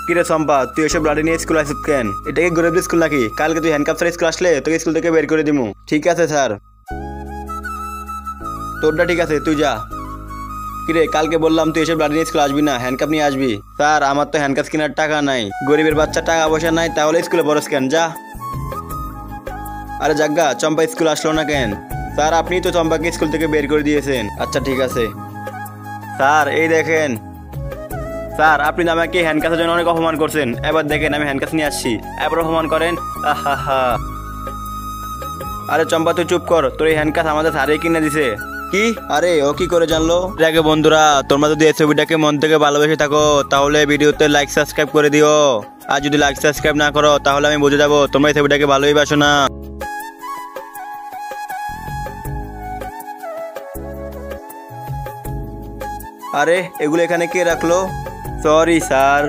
কিরে চম্পা, তুই এসব লাঠি নিয়ে স্কুল আসিস কেন? এটা কি গরিব স্কুল নাকি? কালকে তুই হ্যান্ডকাপ ছাড়া স্কুল আসলে তোকে স্কুল থেকে বের করে দিমু। ঠিক আছে স্যার, তোরটা ঠিক আছে, তুই যা। কিরে, কালকে বললাম তুই এসব লাঠি নিয়ে স্কুল আসবি না, হ্যান্ডকাপ নিয়ে আসবি। স্যার, আমার তো হ্যান্ডকাপ কেনার টাকা নাই। গরিবের বাচ্চা টাকা পয়সা নাই, তাহলে স্কুলে বড় কেন? যা। আরে জাগ্গা, চম্পা স্কুল আসলো না কেন? স্যার, আপনি তো চম্পাকে স্কুল থেকে বের করে দিয়েছেন। আচ্ছা ঠিক আছে স্যার, এই দেখেন। স্যার, আপনি তো আমাকে হ্যান্ডকাপের জন্য অনেক অপমান করছেন, এবার দেখেন আমি হ্যান্ডকাপ নিয়ে আসছি, এবার অপমান করেন। আহা। আরে চম্পা, তুই চুপ কর, তোর এই হ্যান্ডকাপ আমাদের স্যারই কিনে দিছে। কি? আরে ও কি করে জানলো? আগে বন্ধুরা, তোমরা যদি এই ছবিটাকে মন থেকে ভালোবেসে থাকো তাহলে ভিডিওতে লাইক সাবস্ক্রাইব করে দিও। আর যদি লাইক সাবস্ক্রাইব না করো তাহলে আমি বুঝে যাবো তোমরা এই ছবিটাকে ভালোই বাসো না। আরে এগুলো এখানে কে রাখলো? Sorry sir.